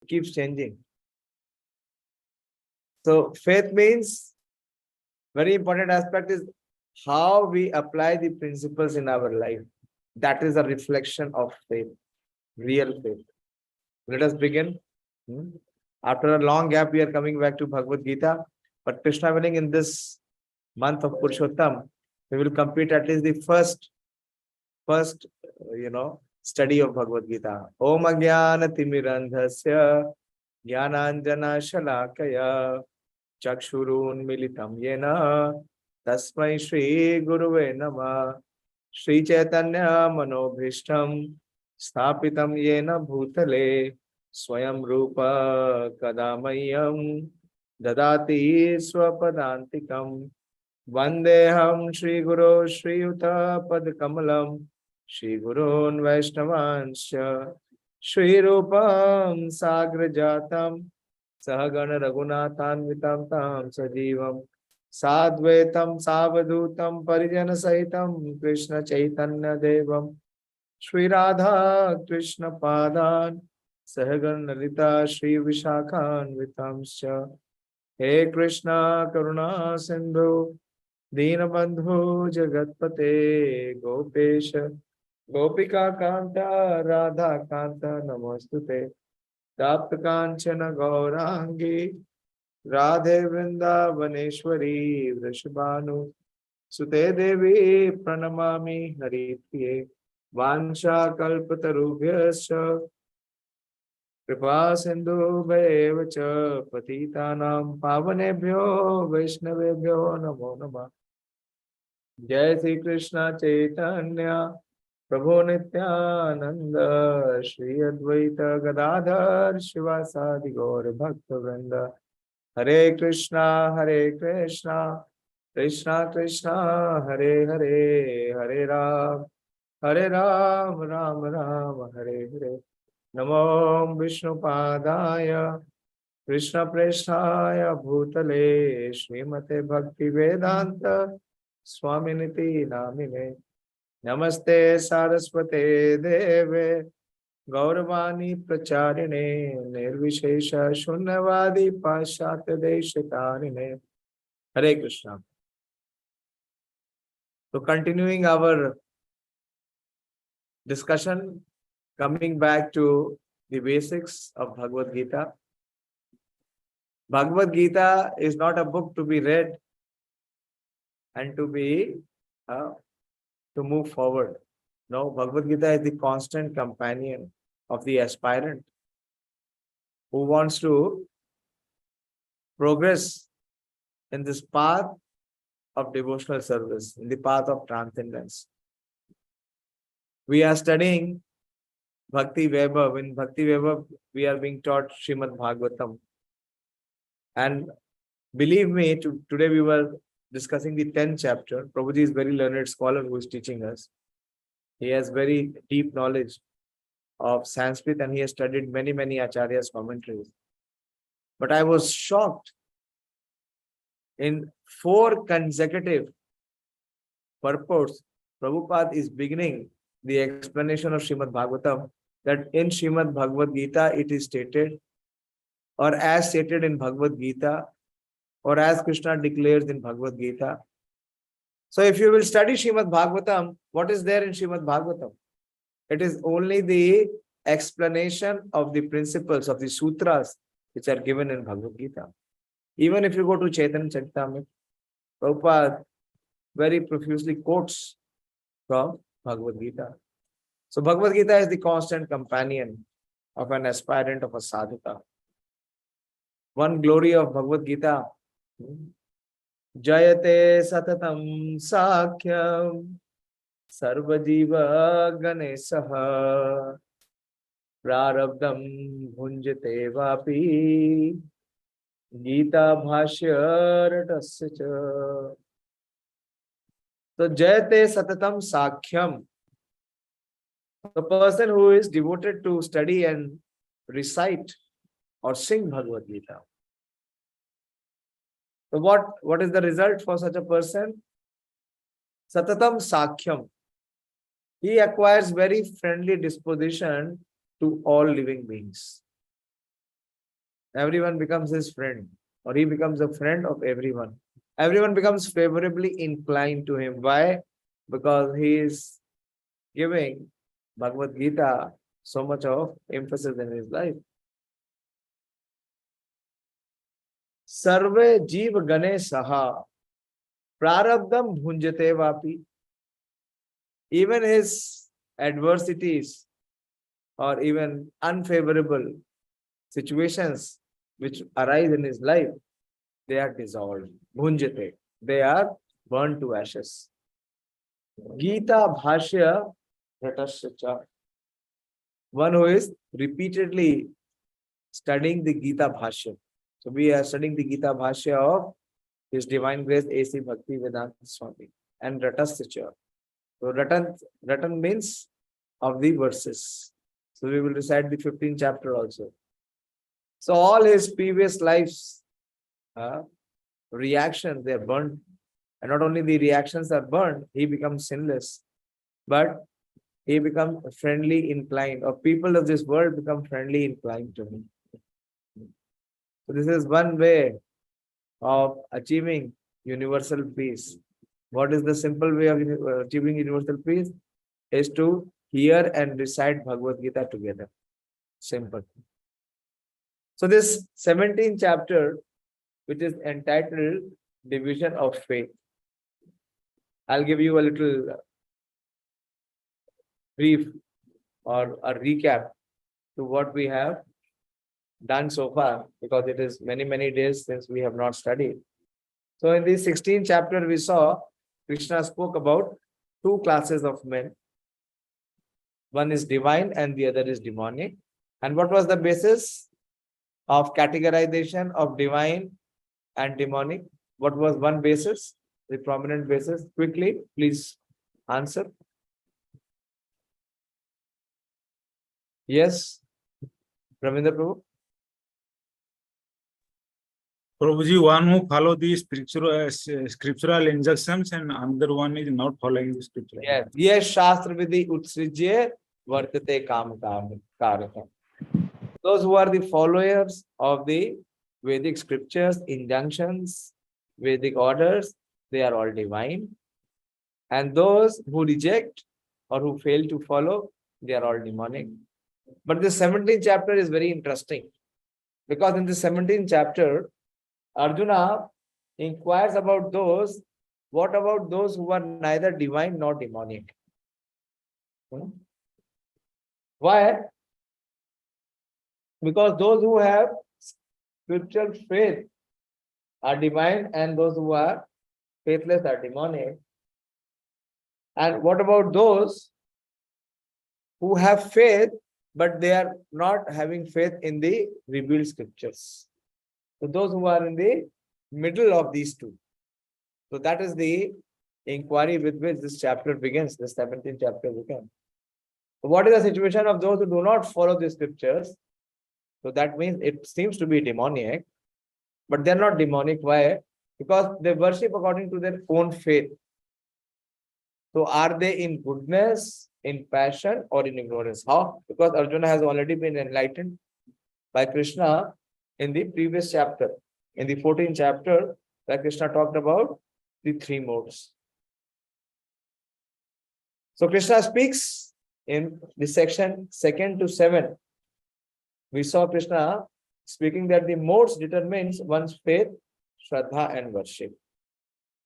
keeps changing. So faith means, very important aspect is how we apply the principles in our life. That is a reflection of faith, real faith. Let us begin. Hmm. After a long gap, we are coming back to Bhagavad Gita. But Krishna willing, in this month of Purushottam, we will complete at least the first study of Bhagavad Gita. Om Agyana Timirandhasya Jnananjana Shalakaya Chakshurun Militam Yena Tasmai Shri Guruve Nama Shri Chaitanya Manobhishtam Sthapitam Yena Bhutale Swayam Rupa Kadamayam Dadati Swapadantikam Vandeham Shri Guru Shri Yuta Pad Kamalam Shri Gurun Vaishnavanscha Shri Rupam Sagra Jatam Sahagana Raghunathanvitam Tam Sajivam Sadvaitam Savadutam Parijana Sahitam Krishna Chaitanya Devam Shri Radha Krishna Padan Sahagana Lalita Shri Vishakhanvitamscha He Krishna Karuna Sindhu Deenabandhu Jagatpate Gopesha Gopika Kanta Radha Kanta Namostute Tapta Kanchana Gaurangi Radhe Vrindavaneshwari Vrishabhanu Sute Devi Pranamami Haripriye Vansha Kalpatarubhyascha Kripa Sindhu Bhayevacha Patitanam Pavanebhyo Vaishnavebhyo Namo Namah Jai Sri Krishna Chaitanya Prabhu Nityananda Shri Advaita Gadadhar Shivasadi Gaur Bhakta Vrinda Hare Krishna Krishna Krishna Hare Hare Hare Ram Ram Ram Hare Hare Namo Vishnu Padaya Krishna Preshaya Bhutale Srimate Bhakti Vedanta Swaminiti Namine Namaste Saraswate Deve Gauravani Pracharine Nirvishesha Shunyavadi Paschatya Deshitarine Hare Krishna. So continuing our discussion, coming back to the basics of Bhagavad Gita. Bhagavad Gita is not a book to be read and to move forward. No, Bhagavad Gita is the constant companion of the aspirant who wants to progress in this path of devotional service, in the path of transcendence. We are studying Bhakti Vaibhav. In Bhakti Vaibhav, we are being taught Srimad Bhagavatam. And believe me, today we were discussing the 10th chapter. Prabhuji is a very learned scholar who is teaching us. He has very deep knowledge of Sanskrit and he has studied many Acharyas' commentaries. But I was shocked. In 4 consecutive purports, Prabhupada is beginning the explanation of Srimad Bhagavatam, that in Srimad Bhagavad Gita it is stated, or as stated in Bhagavad Gita, or as Krishna declares in Bhagavad Gita. So if you will study Srimad Bhagavatam, what is there in Srimad Bhagavatam? It is only the explanation of the principles of the sutras which are given in Bhagavad Gita. Even if you go to Chaitanya Charitamrita, Prabhupada very profusely quotes from Bhagavad Gita. So Bhagavad Gita is the constant companion of an aspirant, of a sadhaka. One glory of Bhagavad Gita, Jayate Satatam Sakhyam Sarvajiva Ganesaha Prarabdam Bhunjate Vapi Gita Bhashya Ratasya. So Jayate Satatam Sakhyam, the person who is devoted to study and recite or sing Bhagavad Gita. So what is the result for such a person? Satatam Sakhyam. He acquires very friendly disposition to all living beings. everyone becomes his friend, or he becomes a friend of everyone. Everyone becomes favorably inclined to him. Why? Because he is giving Bhagavad Gita so much of emphasis in his life. Sarve Jeev Gane Saha Prarabdham Bhunjate Vapi. Even his adversities or even unfavorable situations which arise in his life, they are dissolved. Bhunjate. They are burned to ashes. Gita Bhashya Ratasya. One who is repeatedly studying the Gita Bhashya. So we are studying the Gita Bhashya of His Divine Grace A.C. Bhakti Vedanta Swami and Ratasya. So Ratan means of the verses. So we will recite the 15th chapter also. So all his previous lives, reactions, they are burned. And not only the reactions are burned, he becomes sinless, but he becomes friendly inclined, or people of this world become friendly inclined to him. So this is one way of achieving universal peace. What is the simple way of achieving universal peace? Is to hear and recite Bhagavad Gita together. Simple. So this 17th chapter, which is entitled Division of Faith. I'll give you a little brief or a recap to what we have done so far, because it is many days since we have not studied. So in the 16th chapter, we saw Krishna spoke about two classes of men. One is divine and the other is demonic. And what was the basis of categorization of divine and demonic? What was one basis, the prominent basis? Quickly, please answer. Yes, Ravindra Prabhu. Prabhuji, one who follow the scriptural injunctions and another one is not following the scriptural. Yes, yes, Shastra Vidhi Utsrijye Vartate Kam Karakam. Those who are the followers of the Vedic scriptures, injunctions, Vedic orders, they are all divine. And those who reject or who fail to follow, they are all demonic. But the 17th chapter is very interesting, because in the 17th chapter, Arjuna inquires about those, what about those who are neither divine nor demonic? Why? Because those who have spiritual faith are divine and those who are faithless are demonic. And what about those who have faith, but they are not having faith in the revealed scriptures? So those who are in the middle of these two. So that is the inquiry with which this chapter begins, the 17th chapter begins. So what is the situation of those who do not follow the scriptures? So that means it seems to be demoniac, but they're not demonic. Why? Because they worship according to their own faith. So are they in goodness, in passion, or in ignorance? How? Because Arjuna has already been enlightened by Krishna in the previous chapter. In the 14th chapter, where Krishna talked about the three modes. So Krishna speaks in the section 2 to 7. We saw Krishna speaking that the modes determines one's faith, Shraddha, and worship.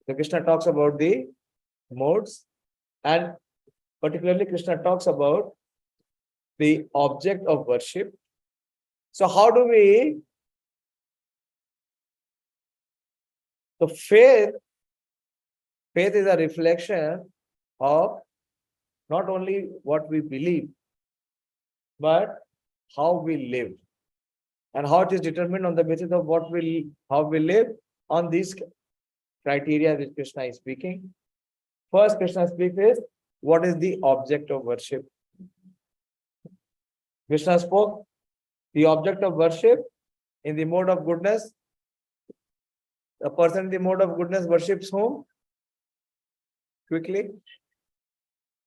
So Krishna talks about the modes, and particularly Krishna talks about the object of worship. So how do we, so faith is a reflection of not only what we believe, but how we live. And how it is determined on the basis of how we live on these criteria which Krishna is speaking. First, Krishna speaks is, what is the object of worship? Krishna spoke the object of worship in the mode of goodness. The person in the mode of goodness worships whom? Quickly.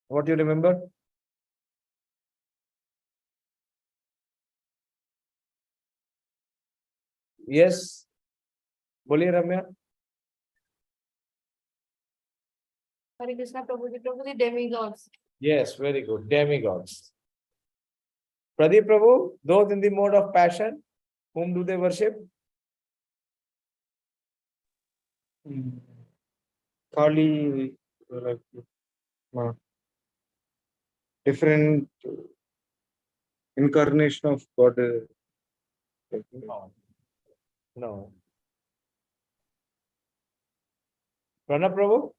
What do you remember? Yes. Boliye Ramya. Hare Krishna Prabhuji, Prabhuji demigods. Yes, very good. Demigods. Pradeep Prabhu, those in the mode of passion, whom do they worship? Kali, different incarnation of God. No. No. Pranab Prabhu?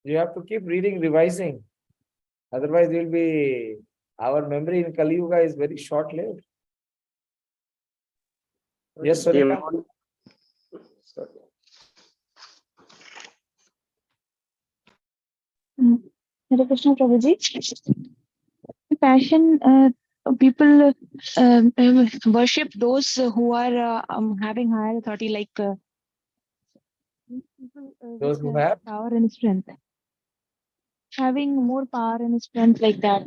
You have to keep reading, revising. Otherwise, you'll be. Our memory in Kali Yuga is very short lived. Yes, Sonika? Hare Krishna Prabhuji. Passion, people worship those who are having higher authority, like people Those with who have? power and strength. Having more power and strength like that.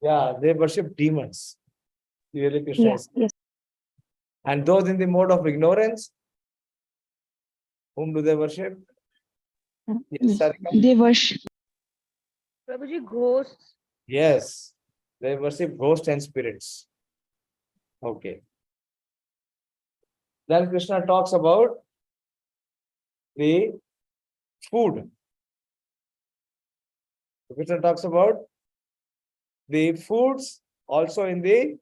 Yeah, they worship demons. Really, Krishna Yeah, is. yes. And those in the mode of ignorance, whom do they worship? Yes, Sarika? They worship. Prabhuji, ghosts. Yes, they worship ghosts and spirits. Okay. Then Krishna talks about the food. Krishna talks about the foods also in the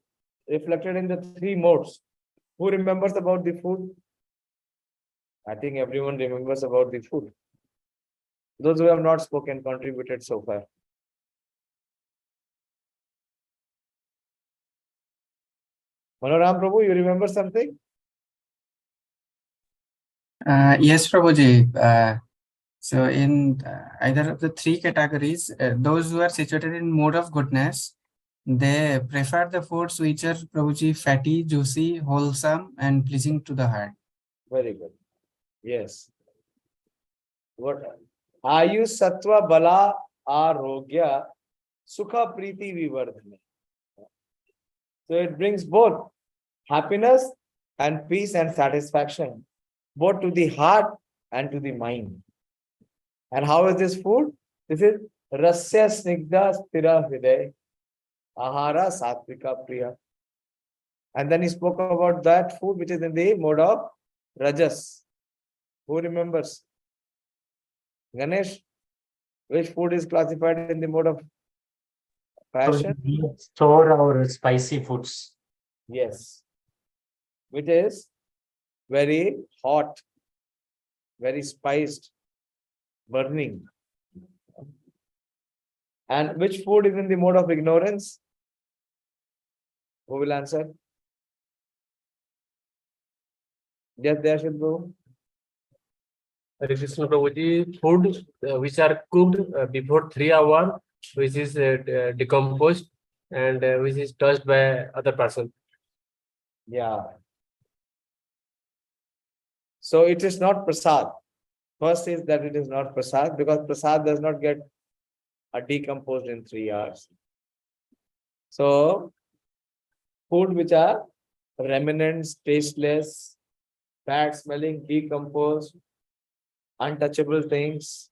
reflected in the three modes. Who remembers about the food? I think everyone remembers about the food. Those who have not spoken contributed so far. Manoram Prabhu, you remember something? Yes, Prabhuji. So in either of the three categories, those who are situated in mode of goodness, they prefer the foods which are, Prabhuji, fatty, juicy, wholesome, and pleasing to the heart. Very good. Yes. What? Ayu Sattva Bala Arogya Sukha Priti Vivardhane. So it brings both happiness and peace and satisfaction, both to the heart and to the mind. And how is this food? This is Rasya Snigdha Stira Hriday Ahara Satvika Priya. And then he spoke about that food which is in the mode of Rajas. Who remembers? Ganesh, which food is classified in the mode of passion? We store our spicy foods. Yes. Which is very hot, very spiced, burning. And which food is in the mode of ignorance? Who will answer? Yes, there should go. Hare Krishna Prabhuji, food which are cooked before 3 hours, which is decomposed and which is touched by other person. Yeah. So it is not prasad. First is that it is not prasad because prasad does not get decomposed in 3 hours. So food which are remnants, tasteless, bad smelling, decomposed, untouchable things.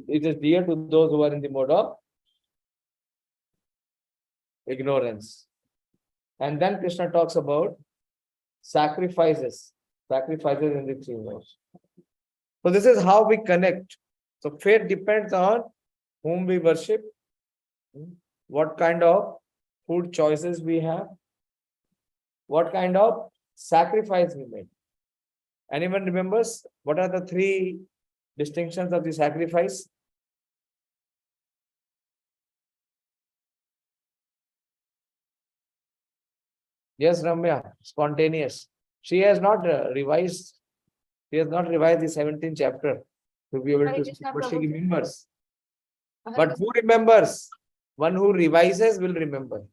It is dear to those who are in the mode of ignorance. And then Krishna talks about sacrifices in the three modes. So this is how we connect. So faith depends on whom we worship, what kind of food choices we have, what kind of sacrifice we make. Anyone remembers what are the three distinctions of the sacrifice? Yes, Ramya, spontaneous. She has not revised. She has not revised the 17th chapter to be able Hare to Krishna, speak, but she Prabhuji. remembers. Hare But who remembers? One who revises will remember.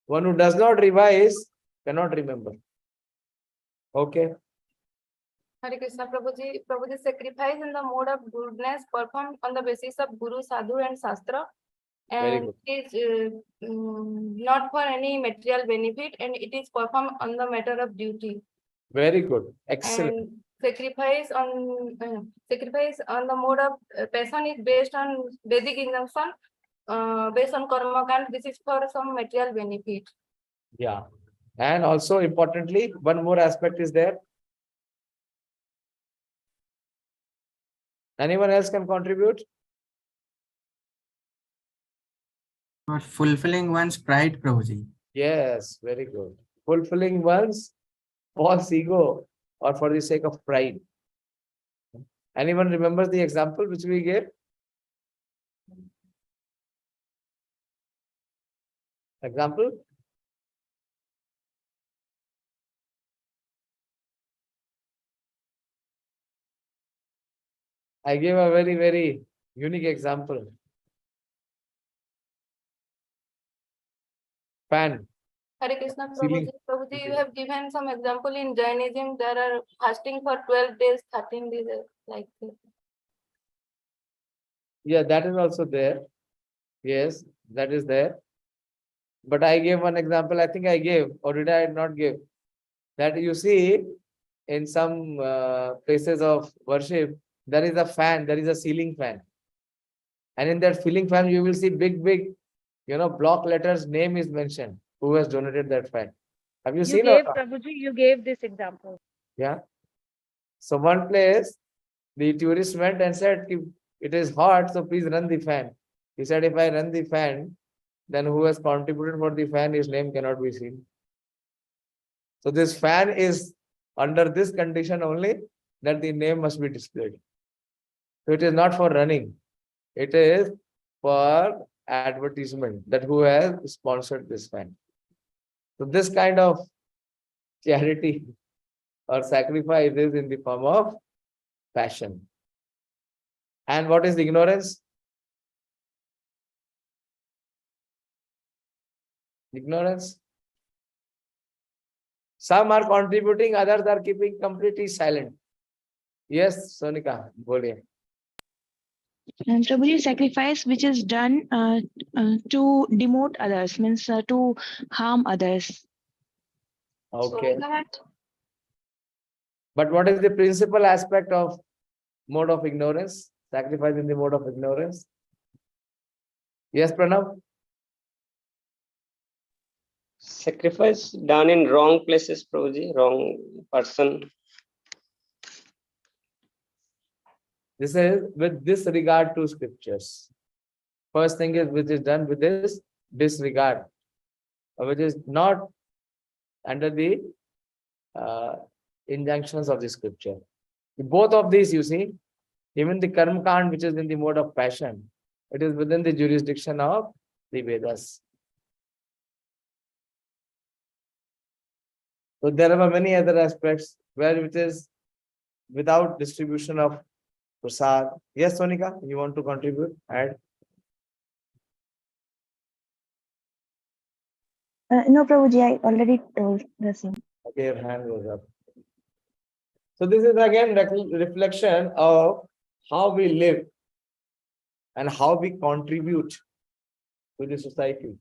One who does not revise cannot remember. Okay. Hare Krishna Prabhuji. Prabhuji, sacrifice in the mode of goodness performed on the basis of Guru, Sadhu and Shastra. Very And good. it is not for any material benefit, and it is performed on the matter of duty. Very good. Excellent. And sacrifice on the mode of passion is based on Vedic injunction, based on karma kand. This is for some material benefit. Yeah. And also importantly, one more aspect is there. Anyone else can contribute? For fulfilling one's pride, Prabhuji. Yes, very good. Fulfilling one's false ego or for the sake of pride. Anyone remembers the example which we gave? Example? I gave a very, very unique example. Fan. Hare Krishna Feeling- Prabhuji. Prabhuji, you have given some example in Jainism. There are fasting for 12 days, 13 days, like this. Yeah, that is also there. Yes, that is there. But I gave one example, I think I gave, or did I not give? That you see in some places of worship, there is a fan, there is a ceiling fan. And in that ceiling fan, you will see big, block letters, name is mentioned, who has donated that fan. Have you You seen or gave, not? Prabhuji, you gave this example. Yeah. So one place, the tourist went and said, it is hot, so please run the fan. He said, if I run the fan, then who has contributed for the fan, his name cannot be seen. So this fan is under this condition only that the name must be displayed. So it is not for running. It is for advertisement that who has sponsored this fan. So this kind of charity or sacrifice is in the form of passion. And what is the ignorance? Ignorance. Some are contributing, others are keeping completely silent. Yes, Sonika, boliye. And Prabhuji, sacrifice which is done to demote others, means to harm others. Okay. But what is the principal aspect of mode of ignorance? Sacrifice in the mode of ignorance. Yes, Pranav? Sacrifice done in wrong places, Prabhuji, wrong person. This is with disregard to scriptures. First thing is which is done with this disregard, which is not under the injunctions of the scripture. Both of these, you see, even the karma kand, which is in the mode of passion, it is within the jurisdiction of the Vedas. So there are many other aspects where it is without distribution of prasad. Yes, Sonika, you want to contribute? Add. No, Prabhuji, I already told the same. Okay, your hand goes up. So this is again reflection of how we live and how we contribute to the society.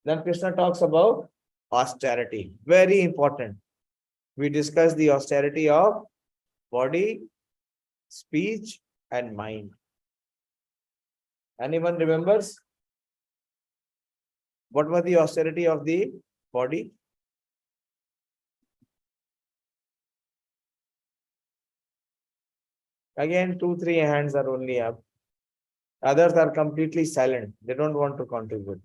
Then Krishna talks about austerity. Very important. We discussed the austerity of body, speech, and mind. Anyone remembers? What was the austerity of the body? Again, 2-3 hands are only up. Others are completely silent. They don't want to contribute.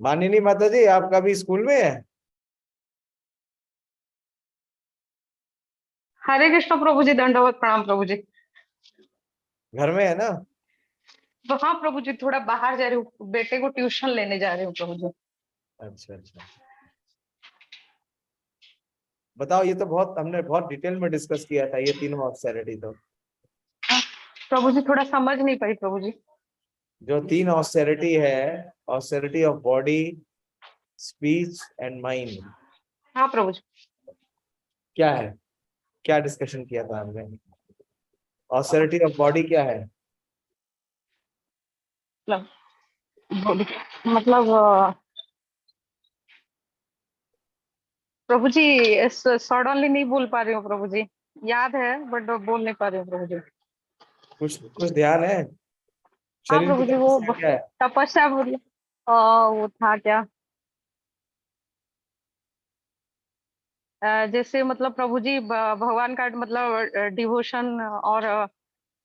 मानिनी माता जी, आप कभी school में है? हरे कृष्ण प्रभु जी, दंडवत प्रणाम प्रभु जी। घर में है ना? तो हाँ प्रभु जी, थोड़ा बाहर जा रही हूँ, बेटे को ट्यूशन लेने जा रही हूँ प्रभु जी। अच्छा अच्छा, बताओ, ये तो हमने बहुत डिटेल में डिस्कस किया था, ये तीनों ऑस्टेरिटी। तो प्रभु जी थोड़ा समझ नहीं पाई प्रभु जी। जो 3 ऑस्टेरिटी है, austerity of body, speech and mind, हाँ प्रभु जी। क्या है? क्या डिस्कशन किया था हमने? ऑस्टेरिटी ऑफ बॉडी क्या है? मतलब प्रभु जी सडनली नहीं बोल पा रही हूँ प्रभु जी, याद है बट बोल नहीं पा रही हूँ प्रभु जी। कुछ ध्यान है? हाँ शरीर की प्रभु जी, वो तपस्या क्या है? तपस्या बोलिए। वो था क्या, जैसे मतलब प्रभु जी भगवान का मतलब डिवोशन और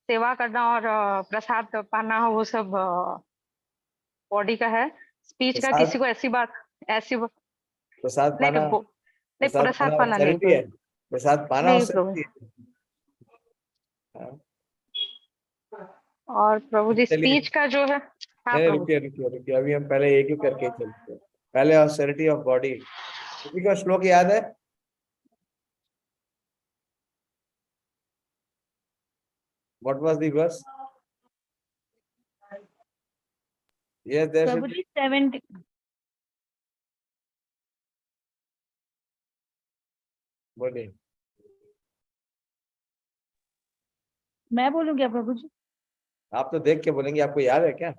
सेवा करना और प्रसाद पाना, वो सब बॉडी का है। स्पीच का प्रसाद किसी को ऐसी बात, ऐसी प्रसाद नहीं पाना, नहीं, प्रसाद पाना नहीं ऑस्टेरिटी है। प्रसाद पाना नहीं प्रभु। ऑस्टेरिटी है। हाँ, और प्रभु जी चलिए, स्पीच का जो है, हाँ नहीं प्रभु। रुकिए, अभी हम पहले एक ही करके चलते हैं। पहले ऑस्टेरिटी ऑफ बॉडी, किसी का श्लोक याद है? What was the verse? Yes, there should Prabhu be. Ji 70 बोलिए। मैं बोलूँ क्या प्रभु जी? आप तो देख के बोलेंगे, आपको याद है क्या?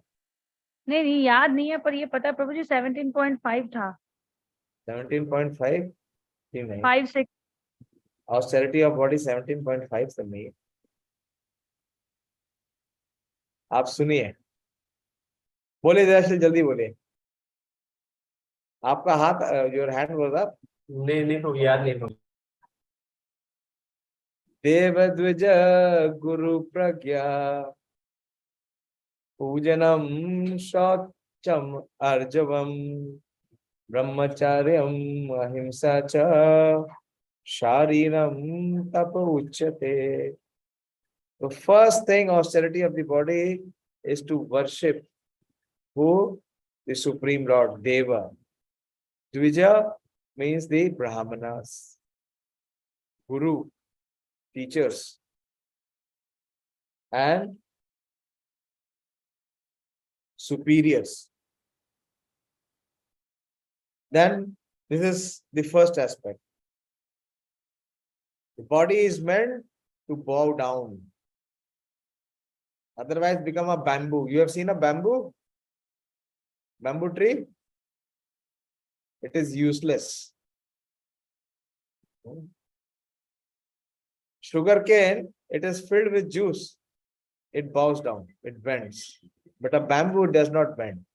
नहीं नहीं, याद नहीं है, पर ये पता है प्रभु जी 17.5 था। 17.5 ही नहीं, 5 6। ऑस्टेरिटी ऑफ बॉडी 17.5 से नहीं है। आप सुनिए, बोलिए जरा से जल्दी बोलिए। आपका हाथ, योर हैंड वाज अप। नहीं प्रभु, याद नहीं प्रभु। देव द्विज गुरु प्रज्ञा पूजनम शौचम अर्जवम ब्रह्मचार्यम अहिंसा च शारीरम तप उच्यते। The first thing austerity of the body is to worship who? The Supreme Lord, Deva. Dvija means the Brahmanas, Guru, teachers, and superiors. Then this is the first aspect. The body is meant to bow down. Otherwise become a bamboo. You have seen a bamboo tree? It is useless. Sugar cane, it is filled with juice. It bows down, it bends. But a bamboo does not bend.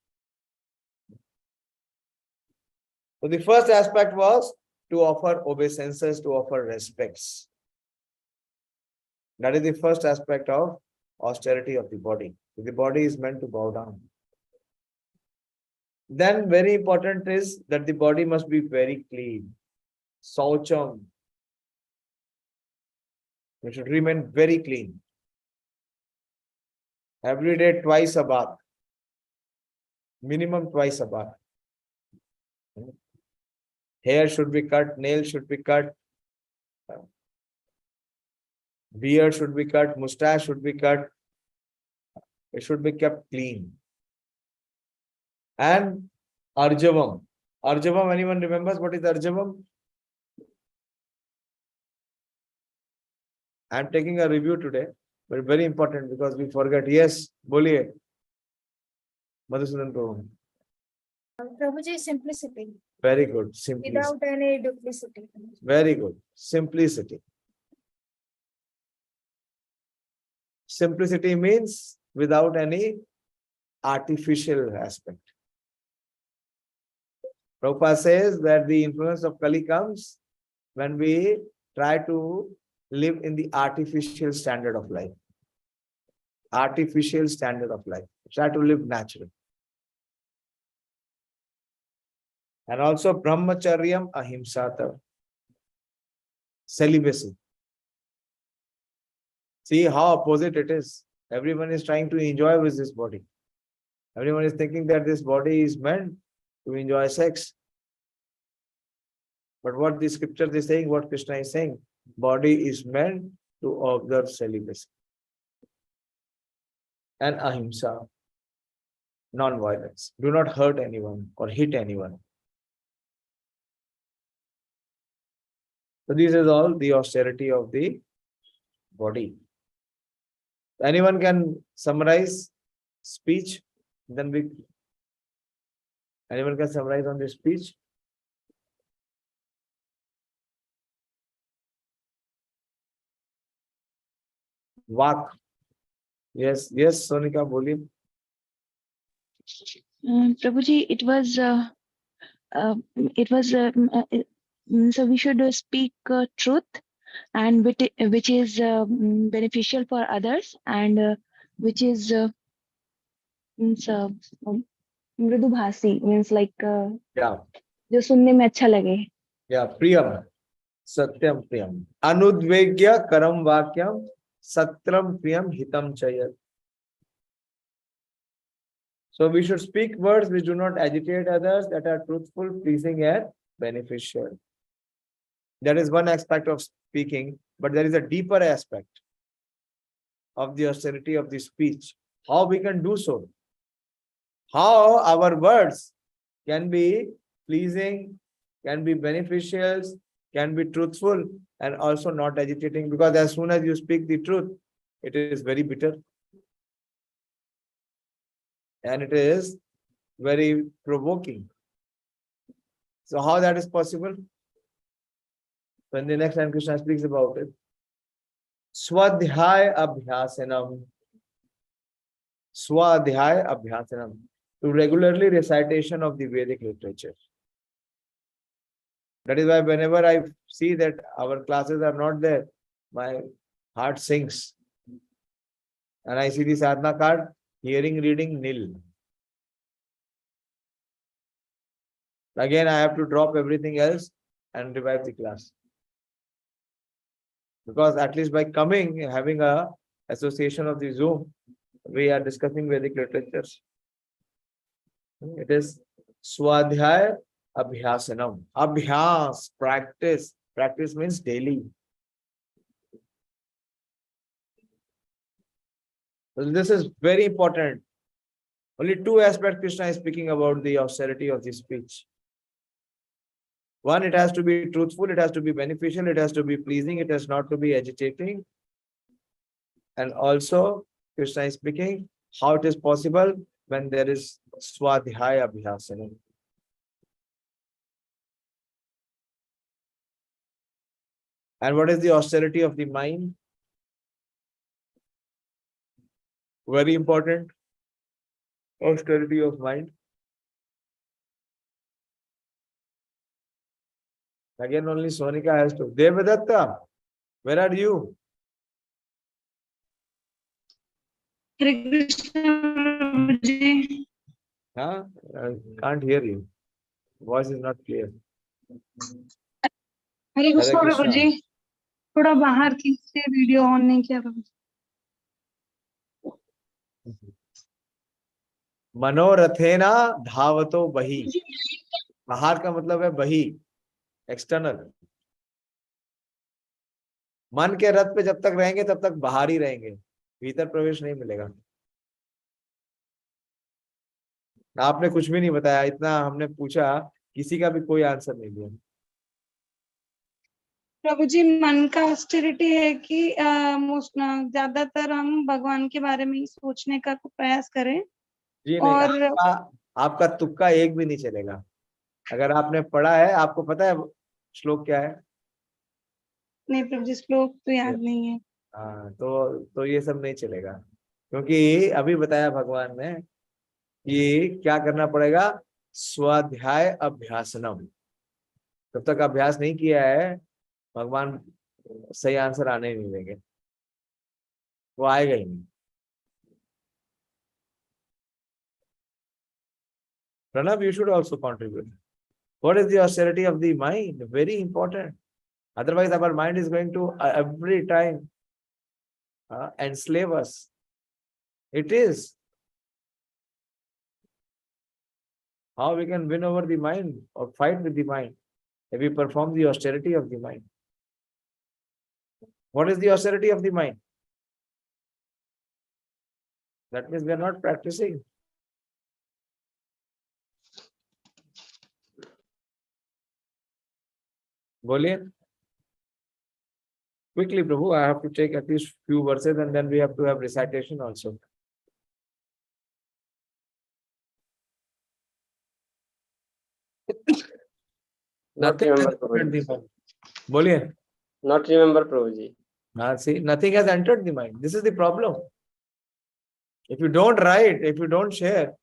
So the first aspect was to offer obeisances, to offer respects. That is the first aspect of austerity of the body. The body is meant to bow down. Then very important is that the body must be very clean. Saucham. It should remain very clean. Every day, twice a bath. Minimum twice a bath. Hair should be cut, nails should be cut, beard should be cut, mustache should be cut. It should be kept clean. And Arjavam. Arjavam, anyone remembers what is Arjavam? I am taking a review today, but very important because we forget. Yes, boliye. Madhusudan Prabhu. Prabhuji, simplicity Very good. Simplicity. without any duplicity. Very good. Simplicity. Simplicity means without any artificial aspect. Prabhupada says that the influence of Kali comes when we try to live in the artificial standard of life. Artificial standard of life. Try to live naturally. And also brahmacharyam ahimsata. Celibacy. See how opposite it is. Everyone is trying to enjoy with this body. Everyone is thinking that this body is meant to enjoy sex. But what the scripture is saying, what Krishna is saying, body is meant to observe celibacy. And ahimsa, non-violence. Do not hurt anyone or hit anyone. So this is all the austerity of the body. Anyone can summarize speech? Anyone can summarize on this speech? Vak. Yes, Sonika, boliye. Prabhuji, so we should speak truth, and which is beneficial for others, and which is means mridubhasi, means like Yeah, जो सुनने में अच्छा लगे. yeah, priyam. Satyam priyam. Anudvegya karam vakyam satram priyam hitam chayat. So we should speak words which do not agitate others, that are truthful, pleasing, and beneficial. That is one aspect of speaking, but there is a deeper aspect of the austerity of the speech. How we can do so? How our words can be pleasing, can be beneficial, can be truthful, and also not agitating, because as soon as you speak the truth, it is very bitter. And it is very provoking. So how that is possible? When the next time Krishna speaks about it. Swadhyaya abhyasanam. Swadhyaya abhyasanam. To regularly recitation of the Vedic literature. That is why whenever I see that our classes are not there, my heart sinks. And I see the sadhana card, hearing, reading, nil. Again, I have to drop everything else and revive the class. Because at least by coming, having a association of the Zoom, we are discussing Vedic literatures. It is Swadhyaya Abhyasanam. Abhyas, practice. Practice means daily. So this is very important. Only two aspects Krishna is speaking about the austerity of the speech. One, it has to be truthful, it has to be beneficial, it has to be pleasing, it has not to be agitating. And also, Krishna is speaking how it is possible when there is Swadhyaya Abhyasana. And what is the austerity of the mind? Very important. Austerity of mind. Again, only Sonika has to. Devadatta, where are you? Hare Krishna, Prabhuji. Huh? I can't hear you. Voice is not clear. Hare Krishna Hare Prabhu Krishna. जी थोड़ा बाहर खींचते video on नहीं किया प्रभु जी. मनोरथेना धावतो बही. बाहर का मतलब है बही, एक्सटर्नल. मन के रथ पे जब तक रहेंगे तब तक बाहर ही रहेंगे, भीतर प्रवेश नहीं मिलेगा. आपने कुछ भी नहीं बताया, इतना हमने पूछा, किसी का भी कोई आंसर नहीं दिया. प्रभु जी मन का ऑस्टेरिटी है कि ज्यादातर हम भगवान के बारे में ही सोचने का प्रयास करें. जी नहीं, और आपका तुक्का एक भी नहीं चलेगा. अगर आपने पढ़ा है, आपको पता है श्लोक क्या है? नहीं प्रभु जी श्लोक तो याद नहीं है. हाँ, तो ये सब नहीं चलेगा, क्योंकि अभी बताया भगवान ने कि क्या करना पड़ेगा. स्वाध्याय अभ्यासनम. जब तक अभ्यास नहीं किया है, भगवान सही आंसर आने ही नहीं देंगे, वो आएगा ही नहीं. Pranav, you should also contribute. What is the austerity of the mind? Very important. Otherwise, our mind is going to every time enslave us. It is. How we can win over the mind or fight with the mind? If we perform the austerity of the mind. What is the austerity of the mind? That means we are not practicing. बोलिए. Quickly, Prabhu, I have to take at least few verses and then we have to have recitation also. Not Nothing has remember, entered the Prabhuji. mind. Boliye. Not remember, Prabhuji. See, nothing has entered the mind. This is the problem. If you don't write, if you don't share,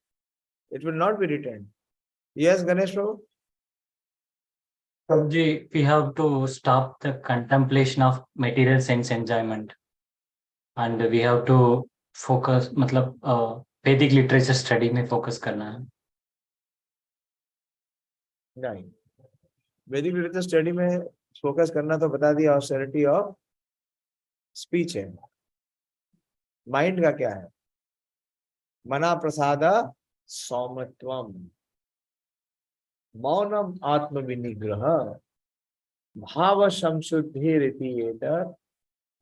it will not be written. Yes, Ganesh Prabhu? Prabhuji, we have to stop the contemplation of material sense enjoyment, and we have to focus, मतलब Vedic literature study में focus करना है. नहीं. Vedic literature study में focus करना तो बता दिया, austerity of speech है. Mind का क्या है? मना प्रसादा सौमत्वम, मौनम आत्म विनिग्रह, भाव संशुद्धि रीति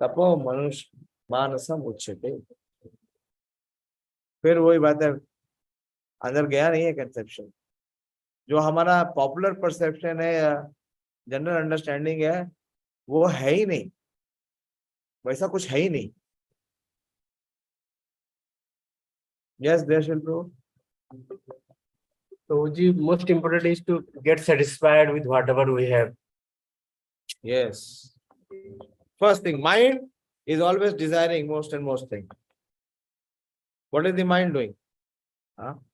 तपो मनुष्य मानसम उच्चते. फिर वही बात है, अंदर गया नहीं है कंसेप्शन. जो हमारा पॉपुलर परसेप्शन है या जनरल अंडरस्टैंडिंग है, वो है ही नहीं, वैसा कुछ है ही नहीं. Yes, Darshan Bro. Prabhuji, most important is to get satisfied with whatever we have. Yes. First thing, mind is always desiring most and most things. What is the mind doing?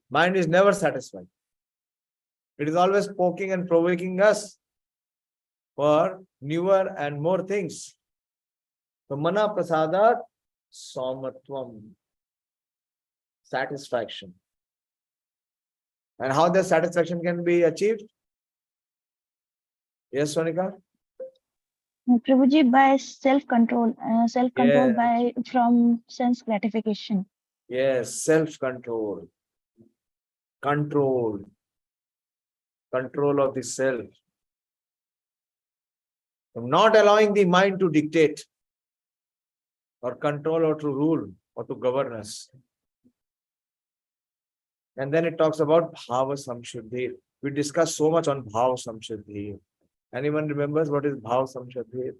Mind is never satisfied. It is always poking and provoking us for newer and more things. So, mana prasadat saumatvam, satisfaction. And how the satisfaction can be achieved? Yes, Sonika? Prabhuji, by self-control, self-control Yes. by from sense gratification. Yes, self-control. Control. Control of the self. Not allowing the mind to dictate or control or to rule or to govern us. And then it talks about bhava samshuddhi. We discussed so much on bhava samshuddhi. Anyone remembers what is bhava samshuddhi?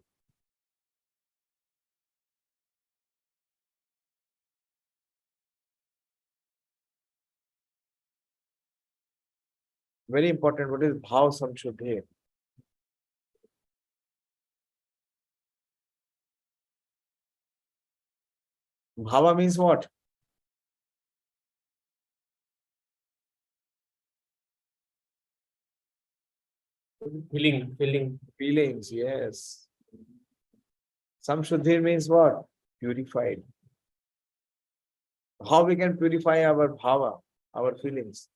Very important. What is bhava samshuddhi? Bhava means what? Feelings, yes. Samshuddhi means what? Purified. How we can purify our bhava, our feelings?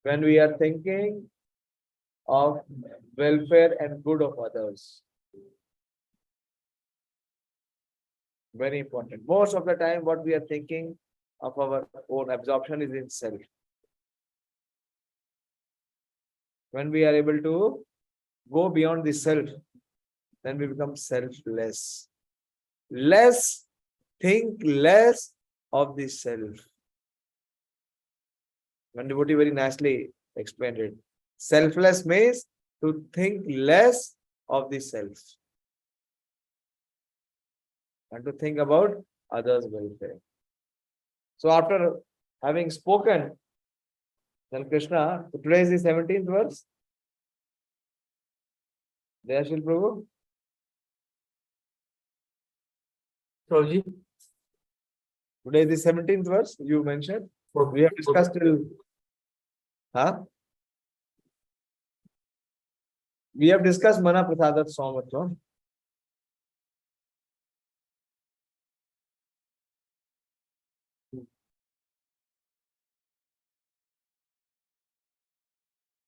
When we are thinking of welfare and good of others. Very important. Most of the time, what we are thinking of our own absorption is in self. When we are able to go beyond the self, then we become selfless. Think less of the self. One devotee very nicely explained it. Selfless means to think less of the self and to think about others' welfare. So after having spoken, then Krishna, today is the 17th verse. Dayashil Prabhu. Prabhuji. Today is the 17th verse you mentioned. We have discussed till. We have discussed mana prasadat saumatvam.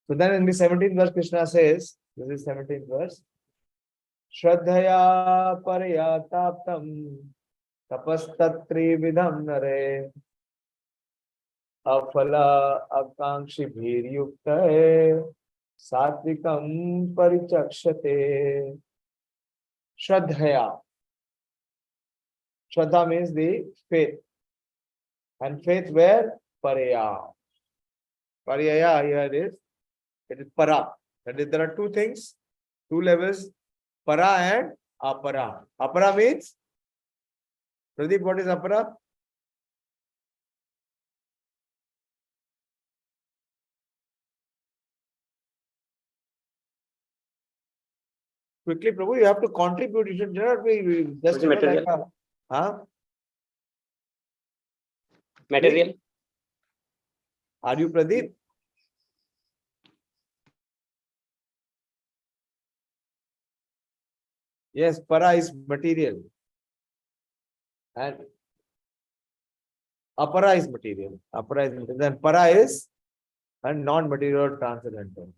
So then in the 17th verse, Krishna says, this is 17th verse, Shraddhaya paraya taptam tapastatri vidham nare afala akankshi bhir yukta satvikam parichakshate. Shraddhaya. Shraddha means the faith. And faith where? Paraya. Paraya here is, it is para. That is, there are two things, two levels, para and apara. Apara means, Pradeep, what is apara? Quickly, Prabhu, you have to contribute. You should not be just Material. like a, Material. Are you Pradeep? Yes, para is material. And apara is material. Apara is material. Then para is a non-material or transcendental.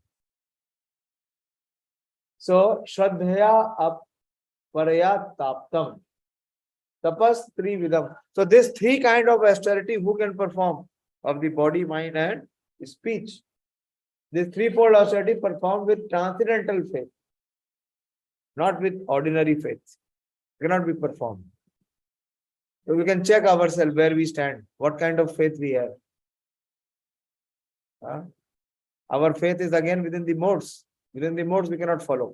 So, Shraddhaya aparaya taptam. Tapas trividam. So, this three kind of austerity who can perform? Of the body, mind, and speech. This threefold austerity performed with transcendental faith, not with ordinary faith. Cannot be performed. So we can check ourselves where we stand, what kind of faith we have. Our faith is again within the modes. Within the modes we cannot follow.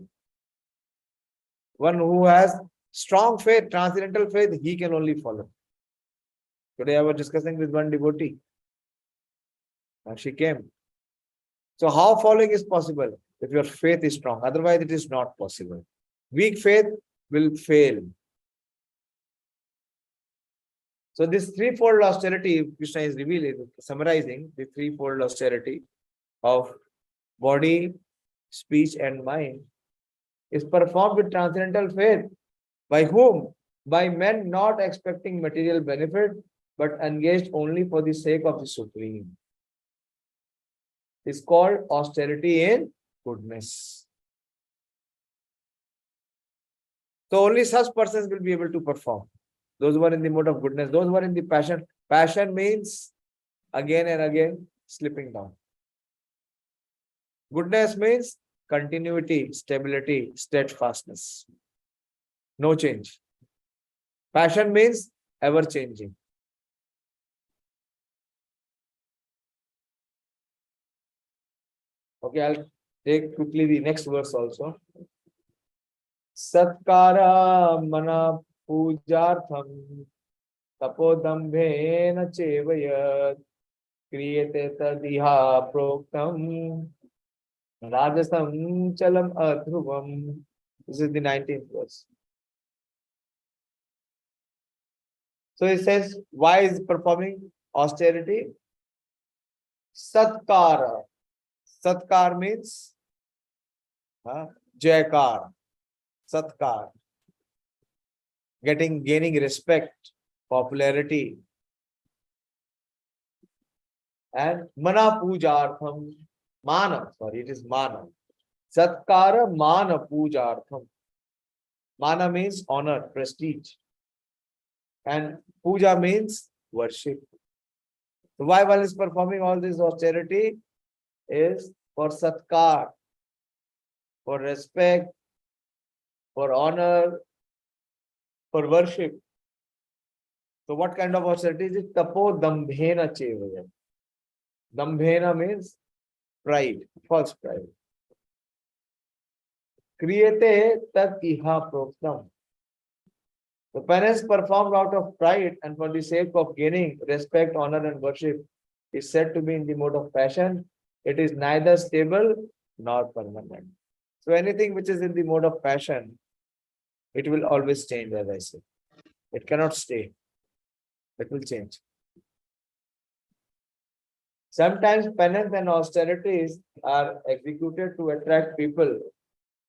One who has strong faith, transcendental faith, he can only follow. Today I was discussing with one devotee. And she came. So how following is possible? If your faith is strong. Otherwise it is not possible. Weak faith will fail. So this threefold austerity, Krishna is revealing, summarizing the threefold austerity of body, speech, and mind, is performed with transcendental faith. By whom? By men not expecting material benefit, but engaged only for the sake of the Supreme. It's called austerity in goodness. So only such persons will be able to perform. Those who are in the mode of goodness, those who are in the passion. Passion means again and again slipping down. Goodness means continuity, stability, steadfastness. No change. Passion means ever changing. Okay, I'll take quickly the next verse also. Satkara mana pujartham tapodambhena chevayat kriyate tadiha proktam rajasam chalam adhruvam. This is the 19th verse. So it says, why is performing austerity? Satkara. Satkar means Jaykar. Satkar. Gaining respect, popularity. And mana pujartham. Mana, sorry, it is mana. Satkara mana pujartham. Mana means honor, prestige. And puja means worship. So why one is performing all this austerity? Is for satkar, for respect, for honor, for worship. So what kind of austerity is it? Tapo dambhena chevaya. Dambhena means pride, false pride. Kriyate tat iha proktam. The penance performed out of pride and for the sake of gaining respect, honor, and worship is said to be in the mode of passion. It is neither stable nor permanent. So anything which is in the mode of passion, it will always change, as I said. It cannot stay. It will change. Sometimes penance and austerities are executed to attract people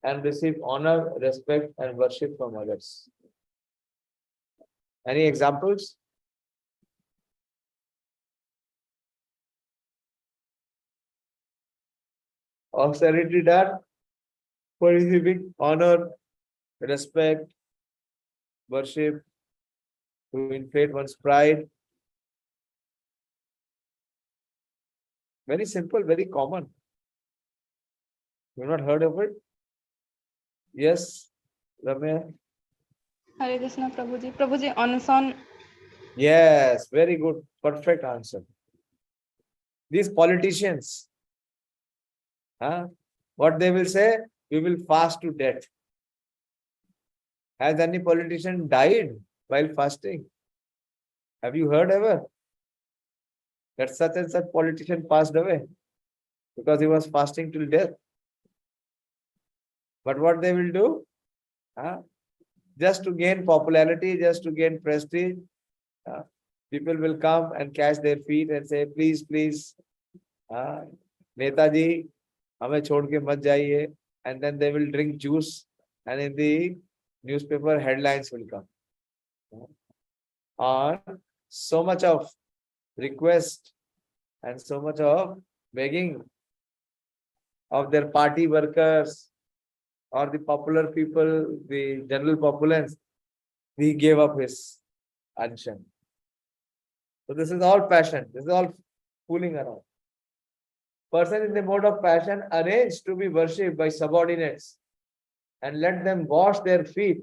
and receive honor, respect, and worship from others. Any examples? Austerity done for receiving honor, respect, worship, to inflate one's pride. Very simple, very common. You've not heard of it? Yes, Ramya. Hare Krishna, Prabhuji. Prabhuji, on Yes, very good. Perfect answer. These politicians, what they will say, we will fast to death. Has any politician died while fasting? Have you heard ever that such and such politician passed away because he was fasting till death? But what they will do? Just to gain popularity, just to gain prestige, people will come and catch their feet and say, please, please, Netaji, hame chhod ke mat jaiye. And then they will drink juice, and in the newspaper headlines will come. Or so much of request and so much of begging of their party workers or the popular people, the general populace, he gave up his anshan. So this is all passion. This is all fooling around. Person in the mode of passion arranged to be worshipped by subordinates and let them wash their feet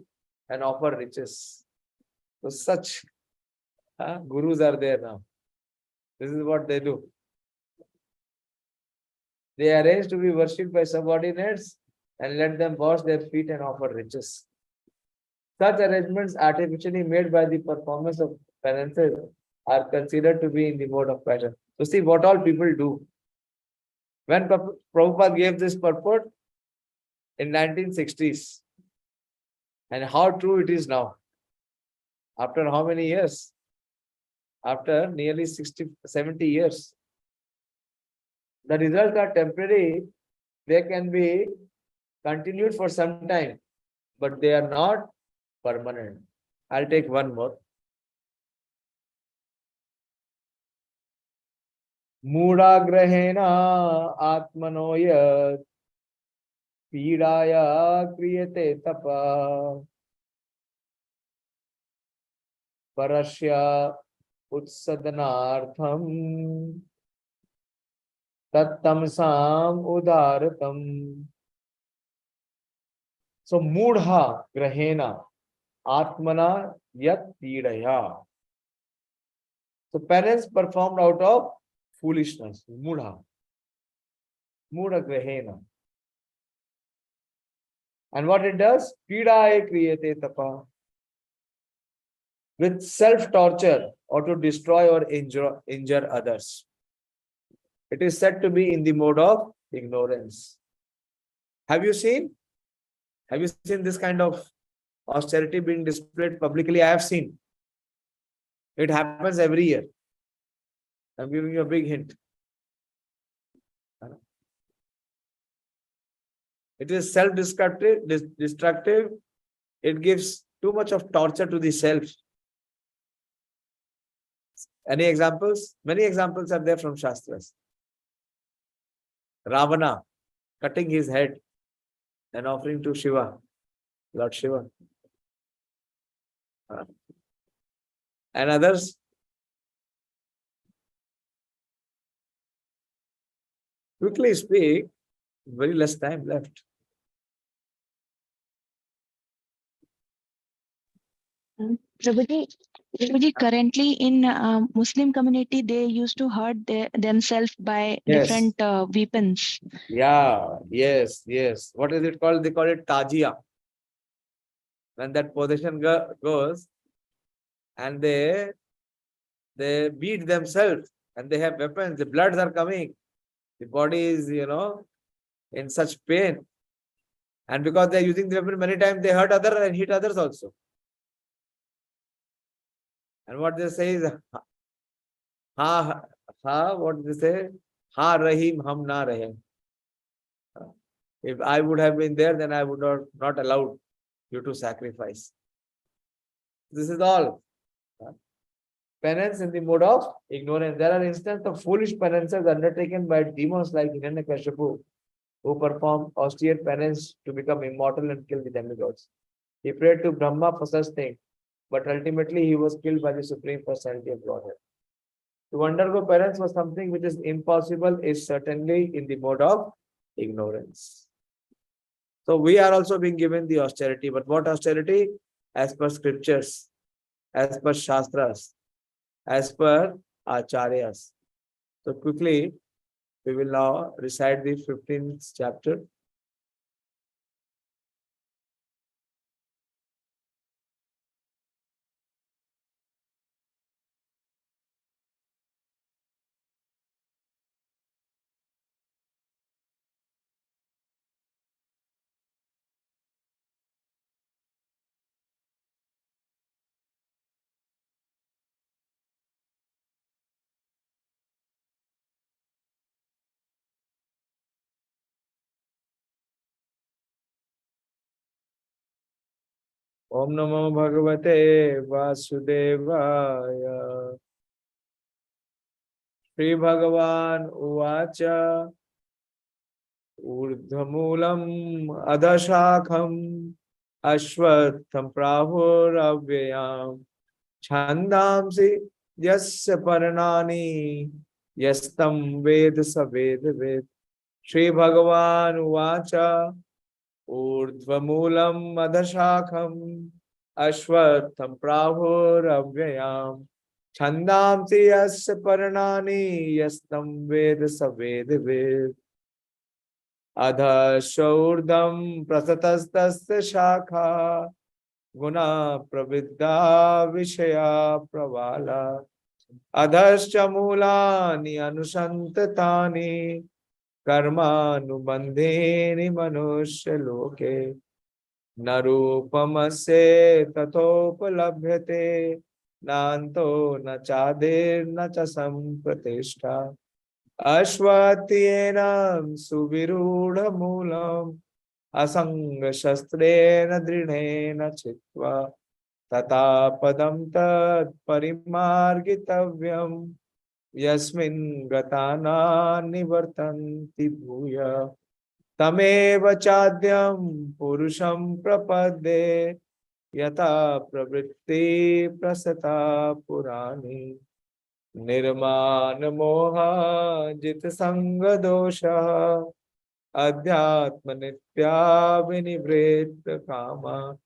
and offer riches. So such gurus are there now. This is what they do. They arrange to be worshipped by subordinates and let them wash their feet and offer riches. Such arrangements artificially made by the performance of penances are considered to be in the mode of passion. So see what all people do. When Prabhupada gave this purport in 1960s, and how true it is now. After how many years? After nearly 70 years. The results are temporary. They can be continued for some time, but they are not permanent. I'll take one more. Moodagrahena atmanoya pīdāya kriyate tapa parasya utsadanartham tattamsam udaratam. So moodha grahena atmana yat pīdaya. So penance performed out of foolishness, moodha. Moodha grahena. And what it does? Pīdāya kriyate tapa. With self-torture or to destroy or injure others. It is said to be in the mode of ignorance. Have you seen this kind of austerity being displayed publicly? I have seen. It happens every year. I'm giving you a big hint. It is self-destructive, destructive. It gives too much of torture to the self. Any examples? Many examples are there from Shastras. Ravana cutting his head and offering to Shiva, Lord Shiva. And others? Quickly speak, very less time left. Prabhuji, currently in Muslim community, they used to hurt themselves by Yes. different weapons. Yeah, yes. What is it called? They call it tajia. When that possession goes and they beat themselves and they have weapons, the bloods are coming. The body is, in such pain. And because they are using the weapon, many times they hurt others and hit others also. And what they say is, what they say? Ha rahim, hum na rahe. If I would have been there, then I would not allowed you to sacrifice. This is all. Penance in the mode of ignorance. There are instances of foolish penances undertaken by demons like Hiranyakashipu, who perform austere penance to become immortal and kill the demigods. He prayed to Brahma for such things, but ultimately he was killed by the Supreme Personality of Godhead. To undergo penance for something which is impossible is certainly in the mode of ignorance. So we are also being given the austerity, but what austerity? As per scriptures, as per Shastras. as per Acharyas. So quickly, we will now recite the 15th chapter. Om Namo Bhagavate Vasudevaya. Shri Bhagavan Uvacha Urdhvamulam Adhashakham Ashwatham Prahuravayam Chandamsi Yasya Paranani Yastam Ved Saved Ved. Shri Bhagavan Uvacha Urdhvamulam Adhashakham Ashwatham Prahuravayam Chandamsi Yasya Paranani Yastam Ved Saved Ved. Adhashodam Prasatastasya Shakha Guna Pravidya Vishaya Pravala Adhascha Mulani Anusantatani Karma Nubandheni Manushya Loke Narupamase Tatopalabhyate Nanto Nachadir Nacha Sampratishta Ashvatyenam Suvirudha Moolam Asanga Shastrena Drinena Chitva Tata Padam Tad Parimargitavyam Yasmin Gatana Nivartanti Bhuya Tameva Chadyam Purusham Prapadde Yata Pravritti Prasata Purani Nirman Moha Jit Sanga Dosha Adhyatma Nitya Vinivrit Kama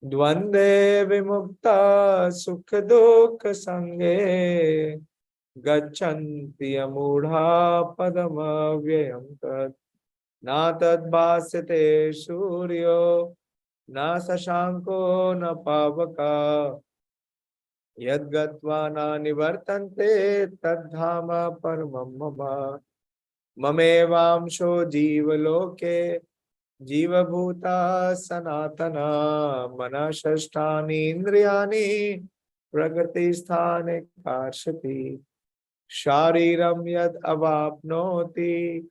Dvande Vimukta Sukha Dukha Sange Gachanti Amudha Padama Vyayam Tat Na Tad Bhasyate Suryo Na Sashanko Na Pavaka Yad Gatva Na Nivartante Tadhama Paramam Mama Mamevamsho Jiva Loke Jiva Bhuta Sanatana Manashashtani Indriyani Prakriti Sthane Karshati Shariram Yad Avapnoti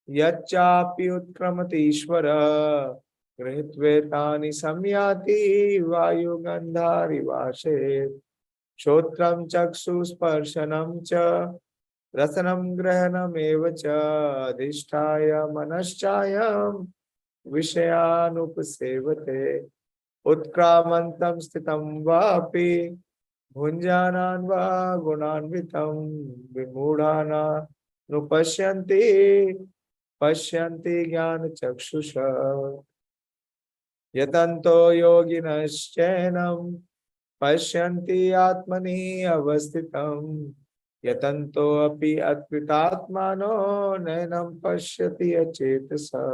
Yachapi Utkramati Ishvara Grihitvetani Samyati Vayu Gandhari Vashe Shotram Chaksu Sparshanam Cha Rasanam Grahanam Evacha Adhisthaya Manashchayam Vishayanupasevate Utkramantam Sthitam Vapi Bhunjanan Va Gunanvitam Vimudhana Nupashyanti Pashyanti Jnana Chakshusha Yatanto Yoginaschainam Pashyanti Atmani Avasthitam Yatanto Api Atvitatmano Nainam Pashyati Achetasa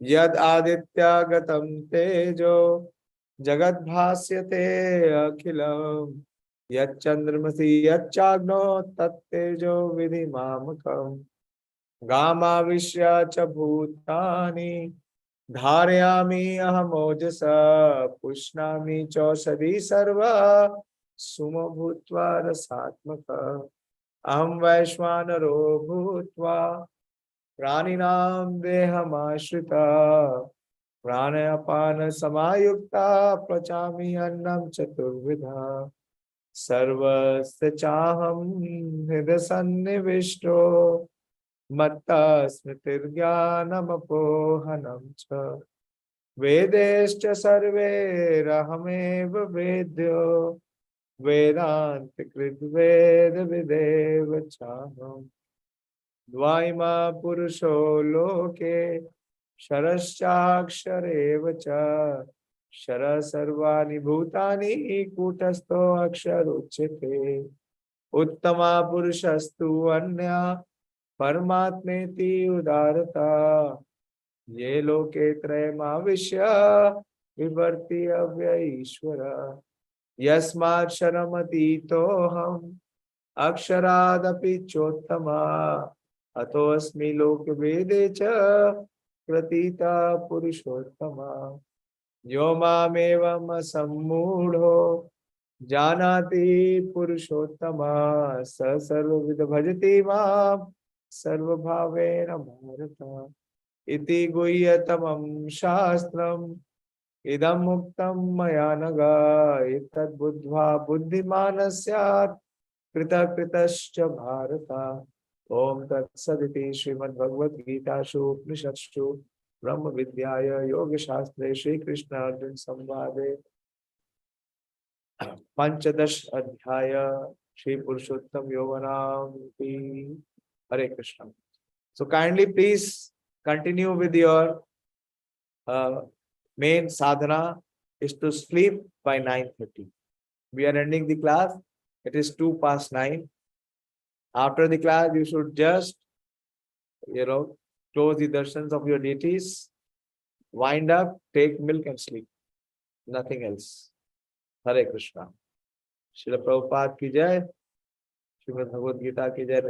Yad Aditya Gatam Tejo Jagat Bhasyate Akhilam Yad Chandramasi Yad Chagno Tat Tejo Vidhimamakam Gama Vishya Cha Bhutani Dharayami Ahamojasa Pushnami Choshadi Sarva Suma Bhutva Rasatmaka Aham Vaishwanaro Bhutva Praninam Dehamashrita Pranayapana Samayukta Prachami Annam Chaturvidha Sarvasya Chaham Hridasannivishto Matta Smritirgyanam Apohanam Cha Vedescha Sarve Rahameva Vedyo Vedanti Kridveda Videva Chaham Dvaima Purusho Loke Sharaschaksharevacha क्षर सर्वाणि भूतानि कूटस्थो अक्षर उच्यते उत्तमा पुरुषस्तु अन्या परमात्मेति उदारता ये लोके त्रयमाविश्य विवर्ति अव्यय ईश्वर यस्मात् शरमतीतोऽहम् अक्षरादपि चोत्तमा अतोऽस्मि लोकवेदे च प्रतीता पुरुषोत्तमा यो मामेवम् सम्मूढो जानाति पुरुषोत्तमा स सर्वविद भजति माम् सर्वभावेन भारत इति गुह्यतमं शास्त्रम् इदम् उक्तं मया नघ एतद् बुद्ध्वा बुद्धिमान् स्यात् कृतकृतश्च भारत ओम तत्सदिति श्रीमद्भगवद्गीतासु उपनिषत्सु ब्रह्म विद्याय योग शास्त्रे श्री कृष्ण अर्जुन संवादे पंचदश अध्याय श्री पुरुषोत्तम योग नाम की हरे Krishna. So kindly please continue with your main sadhana is to sleep by 9:30. We are ending the class. It is 9:02. After the class, you should just, close the darshans of your deities, wind up, take milk and sleep. Nothing else. Hare Krishna. Srila Prabhupada ki jai. Srimad Bhagavad Gita ki jai.